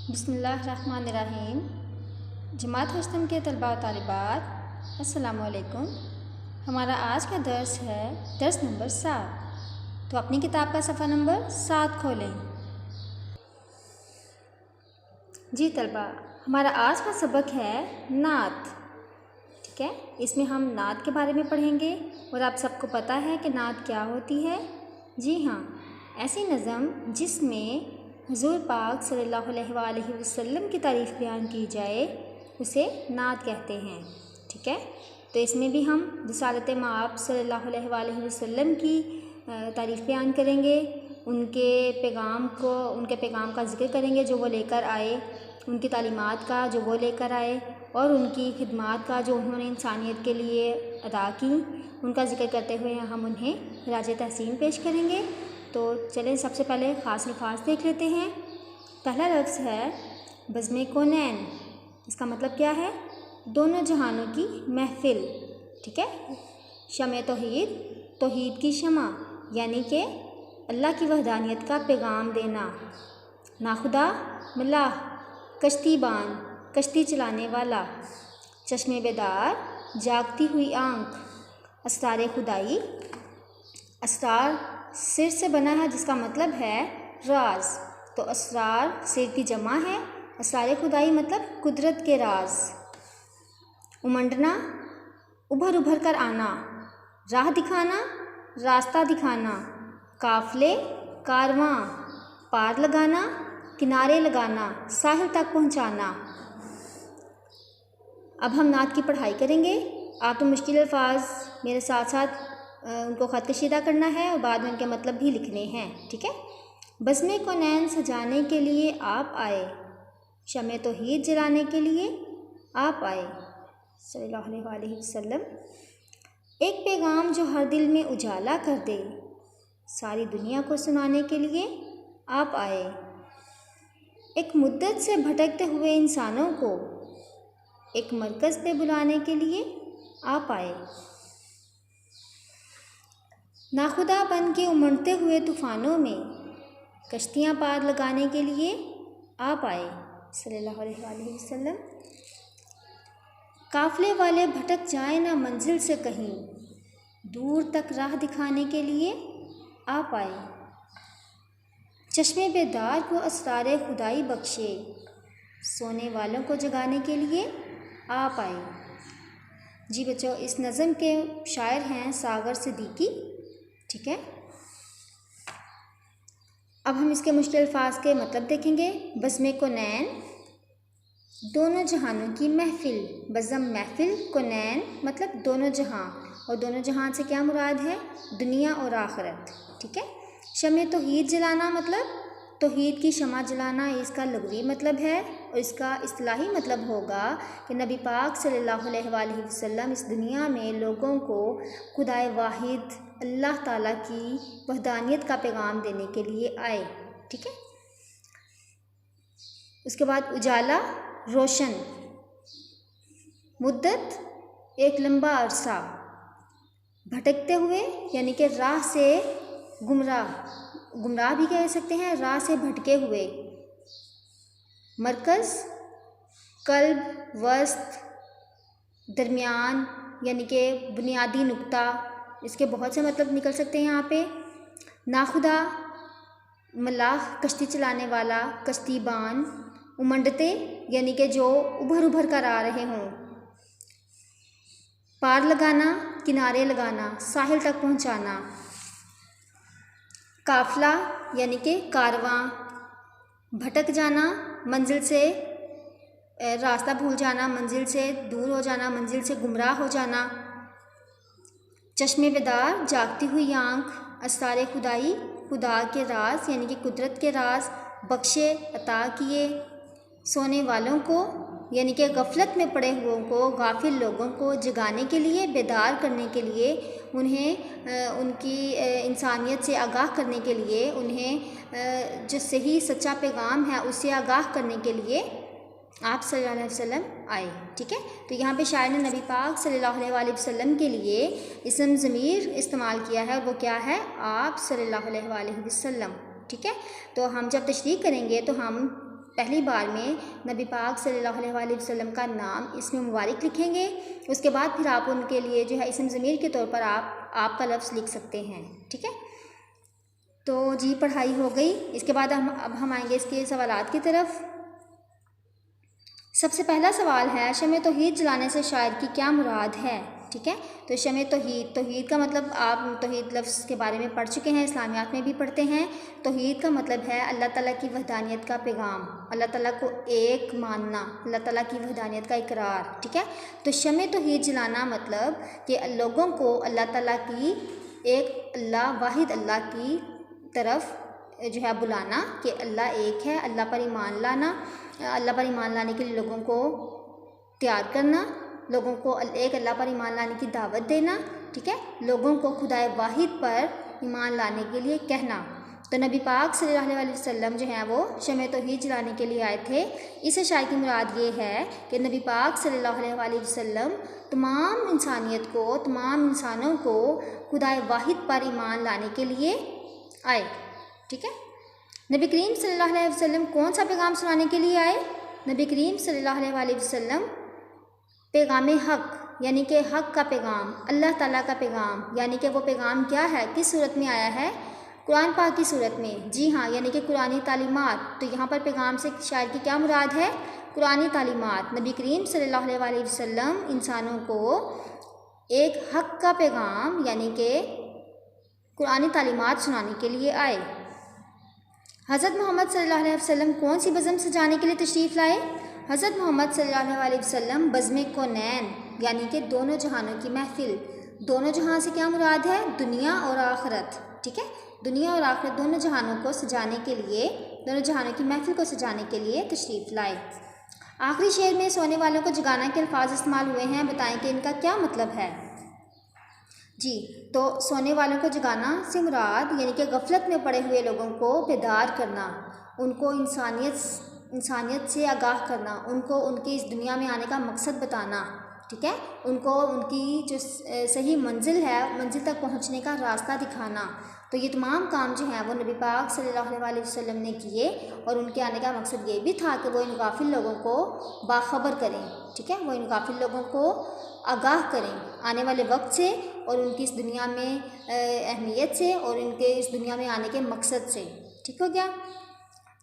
बिस्मिल्लाहिर्रहमानिर्रहीम। जमात हस्तम के तलबा व तालिबात, अस्सलामु अलैकुम। हमारा आज का दर्स है दर्स नंबर 7। तो अपनी किताब का सफ़ा नंबर 7 खोलें। जी तलबा, हमारा आज का सबक है नात। ठीक है, इसमें हम नात के बारे में पढ़ेंगे और आप सबको पता है कि नात क्या होती है। जी हाँ, ऐसी नज़म जिसमें हुज़ूर पाक सल्लल्लाहु अलैहि वसल्लम की तारीफ़ बयान की जाए उसे नात कहते हैं। ठीक है, तो इसमें भी हम रिसालत माब सल्लल्लाहु अलैहि वसल्लम की तारीफ़ बयान करेंगे, उनके पैगाम का ज़िक्र करेंगे जो वो लेकर आए, उनकी तालीमात का जो वो लेकर आए और उनकी खिदमात का जो उन्होंने इंसानियत के लिए अदा की, उनका ज़िक्र करते हुए हम उन्हें राज तहसीन पेश करेंगे। तो चलें सबसे पहले ख़ास अल्फाज देख लेते हैं। पहला लफ्ज़ है बज़्म कौनैन। इसका मतलब क्या है? दोनों जहानों की महफ़िल। ठीक है, शमे तौहीद की शमा, यानी कि अल्लाह की वहदानियत का पैगाम देना। नाखुदा मल्लाह, कश्तीबान, कश्ती चलाने वाला। चश्मे बेदार, जागती हुई आँख। असरार खुदाई, असरार सिर से बना है जिसका मतलब है राज, तो असरार सिर की जमा है। असरार खुदाई मतलब कुदरत के राज। उमंडना, उभर उभर कर आना। राह दिखाना, रास्ता दिखाना। काफ़िले, कारवां। पार लगाना, किनारे लगाना, साहिल तक पहुंचाना। अब हम नात की पढ़ाई करेंगे। आप तो मुश्किल अल्फाज मेरे साथ साथ उनको ख़त कशीदा करना है और बाद में उनके मतलब भी लिखने हैं। ठीक है, बज़्म कौनैन सजाने के लिए आप आए, शमे तौहीद जलाने के लिए आप आए सल्लल्लाहु अलैहि वसल्लम। एक पैगाम जो हर दिल में उजाला कर दे, सारी दुनिया को सुनाने के लिए आप आए। एक मुद्दत से भटकते हुए इंसानों को एक मरकज़ पे बुलाने के लिए आप आए। नाखुदा बन के उमड़ते हुए तूफ़ानों में कश्तियाँ पार लगाने के लिए आप आए सल्लल्लाहु अलैहि वसल्लम। काफ़िले वाले भटक जाए ना मंजिल से कहीं, दूर तक राह दिखाने के लिए आप आए। चश्मे बेदार को असरार खुदाई बख्शे, सोने वालों को जगाने के लिए आप आए। जी बच्चों, इस नज़म के शायर हैं सागर सिद्दीकी। ठीक है, अब हम इसके मुश्किल अल्फाज के मतलब देखेंगे। बज़्म कौनैन, दोनों जहानों की महफ़िल। बज़्म महफ़िल, कौनैन मतलब दोनों जहां, और दोनों जहां से क्या मुराद है? दुनिया और आखिरत। ठीक है, शमे तौहीद जलाना मतलब तौहीद की शमा जलाना, इसका लग़वी मतलब है और इसका इस्तिलाही मतलब होगा कि नबी पाक सल्लल्लाहु अलैहि वसल्लम इस दुनिया में लोगों को खुदाए वाहिद अल्लाह ताला की वहदानियत का पैगाम देने के लिए आए। ठीक है, उसके बाद उजाला, रोशन। मुद्दत, एक लंबा अरसा। भटकते हुए यानी कि राह से गुमराह भी कह सकते हैं, राह से भटके हुए। मरकज़, कल्ब, वस्त, दरमियान यानी कि बुनियादी नुक्ता। इसके बहुत से मतलब निकल सकते हैं यहाँ पे। नाखुदा मल्लाह, कश्ती चलाने वाला, कश्तीबान। उमंडते यानी कि जो उभर उभर कर आ रहे हों। पार लगाना, किनारे लगाना, साहिल तक पहुँचाना। काफ़िला यानी कि कारवां। भटक जाना, मंजिल से रास्ता भूल जाना, मंजिल से दूर हो जाना, मंजिल से गुमराह हो जाना। चश्मे बेदार, जागती हुई आँख। असरार खुदाई, खुदा के राज यानी कि कुदरत के राज बख्शे, अता किए। सोने वालों को यानी कि गफलत में पड़े हुओं को, गाफिल लोगों को जगाने के लिए, बेदार करने के लिए, उन्हें उनकी इंसानियत से आगाह करने के लिए, उन्हें जो सही सच्चा पैगाम है उससे आगाह करने के लिए आप सल्लल्लाहु अलैहि वसल्लम आए। ठीक है, तो यहाँ पे शायर ने नबी पाक सल्लल्लाहु अलैहि वसल्लम के लिए इस्म ज़मीर इस्तेमाल किया है और वो क्या है? आप सल्लल्लाहु अलैहि वसल्लम। ठीक है, तो हम जब तशरीह करेंगे तो हम पहली बार में नबी पाक सल्लल्लाहु अलैहि वसल्लम का नाम इसमें मुबारक लिखेंगे। उसके बाद फिर आप उनके लिए जो है इस्म ज़मीर के तौर पर आपका लफ्ज़ लिख सकते हैं। ठीक है, तो जी पढ़ाई हो गई। इसके बाद अब हम आएंगे इसके सवालात की तरफ। सबसे पहला सवाल है, शमे तौहीद जलाने से शायर की क्या मुराद है। ठीक है, तो शमे तौहीद का मतलब आप तौहीद लफ्ज़ के बारे में पढ़ चुके हैं, इस्लामियात में भी पढ़ते हैं। तौहीद का मतलब है अल्लाह ताला की वहदानियत का पैगाम, अल्लाह ताला को एक मानना, अल्लाह ताला की वहदानियत का इकरार। ठीक है, तो शमे तौहीद जलाना मतलब कि लोगों को अल्लाह ताला की एक वाहिद अल्लाह की तरफ जो है बुलाना कि अल्लाह एक है, अल्लाह पर ईमान लाना, अल्लाह पर ईमान लाने के लिए लोगों को तैयार करना, लोगों को एक अल्लाह पर ईमान लाने की दावत देना। ठीक है, लोगों को खुदाए वाहिद पर ईमान लाने के लिए कहना। तो नबी पाक सल्लल्लाहु अलैहि वसल्लम जो हैं वो शमे तौहीद जलाने के लिए आए थे। इस शायर की मुराद ये है कि नबी पाक सल्लल्लाहु अलैहि वसल्लम तमाम इंसानियत को, तमाम इंसानों को खुदाए वाहिद पर ईमान लाने के लिए आए। ठीक है, नबी करीम सल्लल्लाहु अलैहि वसल्लम कौन सा पैगाम सुनाने के लिए आए। नबी करीम सल्लल्लाहु अलैहि वसल्लम पैगाम हक़ यानी कि हक़ का पैगाम, अल्लाह ताला का पैगाम, यानी कि वो पैगाम क्या है, किस सूरत में आया है, कुरान पाक की सूरत में। जी हाँ, यानी कि कुरानी तालीमात। तो यहाँ पर पैगाम से शायर की क्या मुराद है, कुरानी तालीमात। नबी करीम सल्लल्लाहु अलैहि वसल्लम इंसानों को एक हक़ का पैगाम यानी कि कुरानी तालीमात सुनाने के लिए आए। हज़रत मोहम्मद सल्लल्लाहु अलैहि वसल्लम कौन सी बज़म सजाने के लिए तशरीफ़ लाए। हज़रत मोहम्मद सल्लल्लाहु अलैहि वसल्लम बज़्म कौनैन यानी कि दोनों जहानों की महफिल, दोनों जहां से क्या मुराद है, दुनिया और आखिरत। ठीक है, दुनिया और आखिरत दोनों जहानों को सजाने के लिए, दोनों जहानों की महफिल को सजाने के लिए तशरीफ़ लाए। आखिरी शेर में सोने वालों को जगाना के अल्फाज इस्तेमाल हुए हैं, बताएं कि इनका क्या मतलब है। जी, तो सोने वालों को जगाना से मुराद यानी कि गफलत में पड़े हुए लोगों को बेदार करना, उनको इंसानियत से आगाह करना, उनको उनकी इस दुनिया में आने का मकसद बताना। ठीक है, उनको उनकी जो सही मंजिल है, मंजिल तक पहुंचने का रास्ता दिखाना। तो ये तमाम काम जो हैं वो नबी पाक सल्लल्लाहु अलैहि वसल्लम ने किए और उनके आने का मकसद ये भी था कि वो इन गाफिल लोगों को बाखबर करें। ठीक है, वो इन गाफिल लोगों को आगाह करें आने वाले वक्त से और उनकी इस दुनिया में अहमियत से और इनके इस दुनिया में आने के मकसद से। ठीक हो गया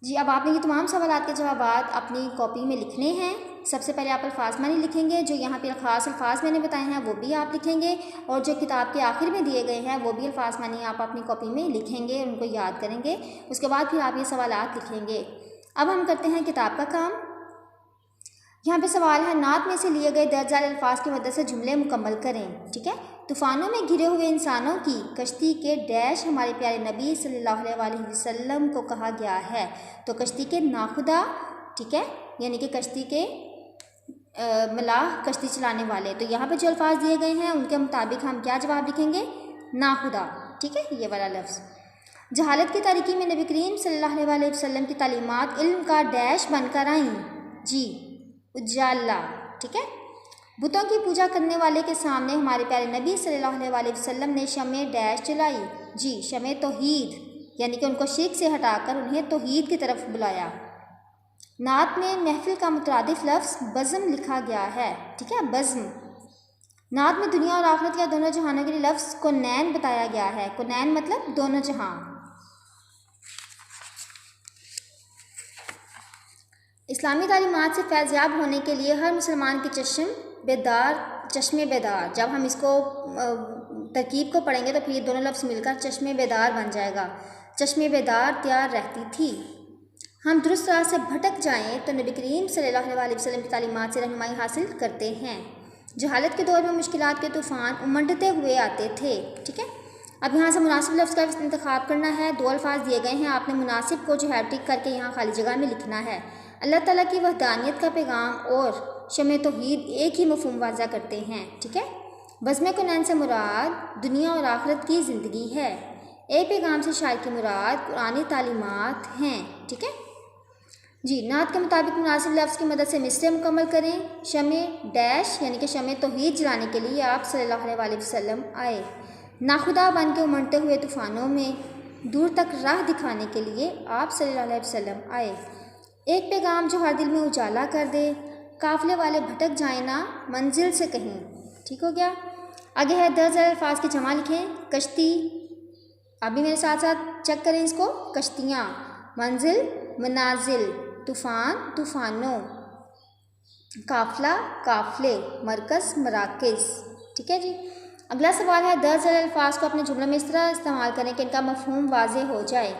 जी। अब आपने ये तमाम सवालात के जवाब अपनी कॉपी में लिखने हैं। सबसे पहले आप अल्फाज मानी लिखेंगे, जो यहाँ पे ख़ास अल्फाज मैंने बताए हैं वो भी आप लिखेंगे, और जो किताब के आखिर में दिए गए हैं वो भी अल्फाज मानी आप अपनी कॉपी में लिखेंगे और उनको याद करेंगे। उसके बाद फिर आप ये सवालात लिखेंगे। अब हम करते हैं किताब का काम। यहाँ पे सवाल है, नात में से लिए गए दर्ज झेल अल्फाज की मदद से जुमले मुकम्मल करें। ठीक है, तूफ़ानों में घिरे हुए इंसानों की कश्ती के डैश हमारे प्यारे नबी सल्लल्लाहु अलैहि वसल्लम को कहा गया है। तो कश्ती के नाखुदा, ठीक है, यानी कि कश्ती के मलाह, कश्ती चलाने वाले। तो यहाँ पे जो अल्फाज दिए गए हैं उनके मुताबिक हम क्या जवाब लिखेंगे, नाखुदा। ठीक है, ये वाला लफ्ज़। जहालत की तारीकी में नबी करीम सल्लल्लाहु अलैहि वसल्लम की तालीमात इल्म का डैश बनकर आईं। जी, उजाला। ठीक है, बुतों की पूजा करने वाले के सामने हमारे प्यारे नबी सल्लल्लाहु अलैहि वसल्लम ने शमे डैश जलाई। जी, शमे तौहीद, यानी कि उनको शिर्क से हटाकर उन्हें तौहीद की तरफ बुलाया। नात में महफिल का मुतरादिफ लफ्ज़ बज़्म लिखा गया है। ठीक है, बज़्म। नात में दुनिया और आखिरत या दोनों जहानों के लिए लफ्ज़ कुनैन बताया गया है। कुनैन मतलब दोनों जहां। इस्लामी तालीमात से फैज़याब होने के लिए हर मुसलमान की चश्मे बेदार, जब हम इसको तरकीब को पढ़ेंगे तो फिर ये दोनों लफ्ज़ मिलकर चश्मे बेदार बन जाएगा। चश्मे बेदार तैयार रहती थी। हम दुरुस्त राह से भटक जाएं तो नबी करीम सल्लल्लाहु अलैहि वसल्लम की तालीमात से रहनुमाई हासिल करते हैं। जहालत के दौर में मुश्किलात के तूफ़ान उमड़ते हुए आते थे। ठीक है, अब यहाँ से मुनासिब लफ्ज़ का इंतखाब करना है। दो अल्फाज दिए गए हैं, आपने मुनासिब को जो है टिक करके यहाँ खाली जगह में लिखना है। अल्लाह ताला की वहदानियत का पैगाम और शमे तौहीद एक ही मफ़हूम वाज़ा करते हैं। ठीक है, बज़्म कुनैन से मुराद दुनिया और आखिरत की ज़िंदगी है। एक पैगाम से शायर की मुराद कुरानी तालीमात हैं। ठीक है जी, नात के मुताबिक मुनासिब लफ्ज़ की मदद से मिसरे मुकम्मल करें। शमे डैश यानी कि शमे तौहीद जलाने के लिए आप सल्लल्लाहु अलैहि वसल्लम आए। नाखुदा बन के उमड़ते हुए तूफ़ानों में दूर तक राह दिखाने के लिए आप सल्लल्लाहु अलैहि वसल्लम आए। एक पैगाम जो हर दिल में उजाला कर दे, काफ़िले वाले भटक जाए ना मंजिल से कहीं। ठीक हो गया। आगे है 10,000 अल्फाज की जमा लिखें। कश्ती, आप भी मेरे साथ साथ चेक करें इसको। कश्तियाँ, मंजिल मनाजिल, तूफ़ान तूफ़ानों, काफ़िला काफ़िले, मरकज़ मराकिज़। ठीक है जी। अगला सवाल है 10,000 अल्फाज को अपने जुमले में इस तरह इस्तेमाल करें कि इनका मफ़हूम वाज़ेह हो जाए।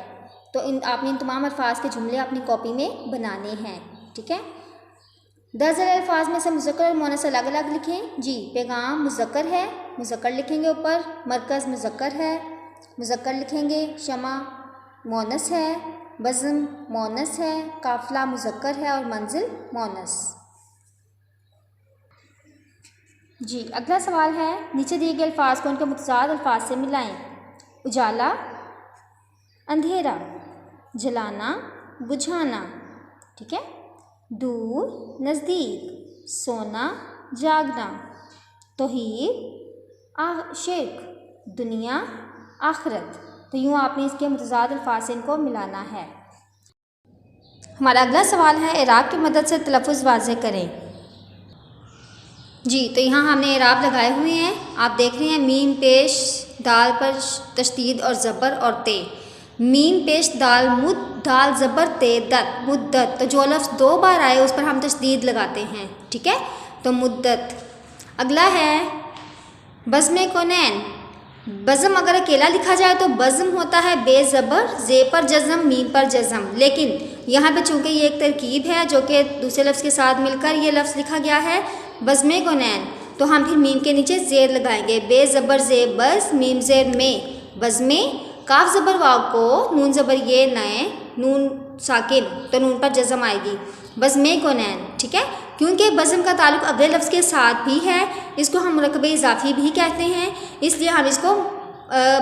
तो आपने इन तमाम अल्फाज के जुमले अपनी कॉपी में बनाने हैं। ठीक है। 10,000 अल्फाज में से मुज़क्कर और मुअन्नस अलग अलग लिखें जी। पैगाम मुज़क्कर है, मुज़क्कर लिखेंगे ऊपर। मरकज़ मुज़क्कर है, मुज़क्कर लिखेंगे। शमा मुअन्नस है, बज़्म मुअन्नस है, काफ़िला मुज़क्कर है और मंजिल मुअन्नस जी। अगला सवाल है नीचे दिए गए अल्फाज को उनके मुतज़ाद अल्फाज से मिलाएं। उजाला, अंधेरा, जलाना, बुझाना। ठीक है। दूर, नज़दीक, सोना, जागना, तौहीद, शिर्क, दुनिया, आखिरत। तो यूँ आपने इसके मुतज़ाद अल्फाज से इनको मिलाना है। हमारा अगला सवाल है इराब की मदद से तलफ़्फ़ुज़ वाज़ेह करें जी। तो यहाँ हमने इराब लगाए हुए हैं, आप देख रहे हैं। मीम पेश दाल पर तशदीद और ज़बर और ते। मीम पेश दाल मुद, दाल ज़बर ते दत, मुद्दत। तो जो लफ्ज़ 2 बार आए उस पर हम तशदीद लगाते हैं। ठीक है। तो मुद्दत। अगला है बज़्म कौनैन। बज़्म अगर अकेला लिखा जाए तो बज़्म होता है बेज़बर, ज़े पर जज़म, मीम पर जज़म। लेकिन यहाँ पे चूँकि ये एक तरकीब है जो कि दूसरे लफ्ज़ के साथ मिलकर ये लफ्ज़ लिखा गया है बज़्म कौनैन, तो हम फिर मीम के नीचे ज़ेर लगाएंगे। बेज़बर ज़े बज़, मीम ज़ेर में, बज़्म। काफ ज़बर वाव को नून ज़बर ये नए, नून साकिन, तो नून पर जज़म आएगी। बज़्म कौनैन। ठीक है। क्योंकि बज़्म का ताल्लुक़ अगले लफ्ज़ के साथ भी है, इसको हम मुरक्कब इज़ाफ़ी भी कहते हैं, इसलिए हम इसको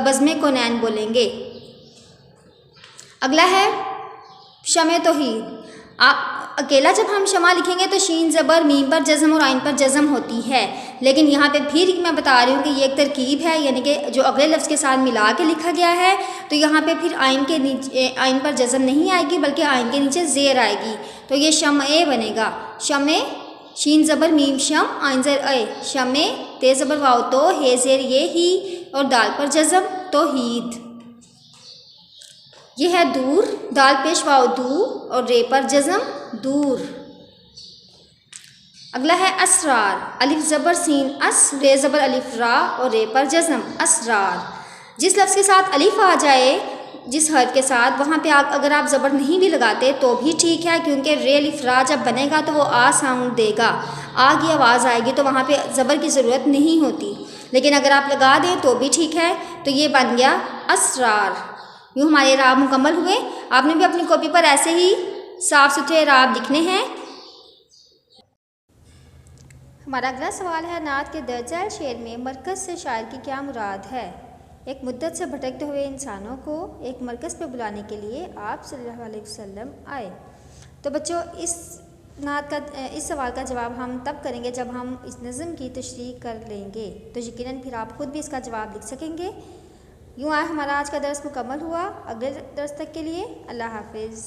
बज़्म कौनैन बोलेंगे। अगला है शम तौहीद। अकेला जब हम शमा लिखेंगे तो शीन ज़बर, मीम पर जज़म और आइन पर जज़म होती है। लेकिन यहाँ पे फिर मैं बता रही हूँ कि ये एक तरकीब है, यानी कि जो अगले लफ्ज़ के साथ मिला के लिखा गया है, तो यहाँ पे फिर आइन के नीचे आइन पर जज़म नहीं आएगी बल्कि आइन के नीचे ज़ेर आएगी। तो ये शम-ए बनेगा। शम-ए, शीन ज़बर मीम शम, आइन ज़ेर ए, शम-ए, ते ज़बर वाव तो, हे ज़ेर ये ही और दाल पर जज़म तौहीद। ये है दूर, दाल पेश वाव दू और रे पर जज़म दूर। अगला है असरार। अलिफ ज़बर सीन अस, रे ज़बर अलिफ रा और रे पर जज़म असरार। जिस लफ्ज़ के साथ अलिफ आ जाए जिस हर्फ के साथ, वहाँ पे अगर आप ज़बर नहीं भी लगाते तो भी ठीक है, क्योंकि रे अलिफ रा जब बनेगा तो वो आ साउंड देगा, आ की आवाज़ आएगी, तो वहाँ पे ज़बर की ज़रूरत नहीं होती। लेकिन अगर आप लगा दें तो भी ठीक है। तो ये बन गया असरार। यूँ हमारे इराब मुकम्मल हुए। आपने भी अपनी कॉपी पर ऐसे ही साफ़ सुथरे इराब लिखने हैं। हमारा अगला सवाल है नात के दर्जा शेर में मरकज़ से शायर की क्या मुराद है। एक मुद्दत से भटकते हुए इंसानों को एक मरकज़ पे बुलाने के लिए आप सल्लल्लाहु अलैहि वसल्लम आए। तो बच्चों इस सवाल का जवाब हम तब करेंगे जब हम इस नज़म की तशरीह कर लेंगे, तो यकीनन फिर आप ख़ुद भी इसका जवाब लिख सकेंगे। यूँ हमारा आज का दर्स मुकम्मल हुआ। अगले दर्स तक के लिए अल्लाह हाफ़िज़।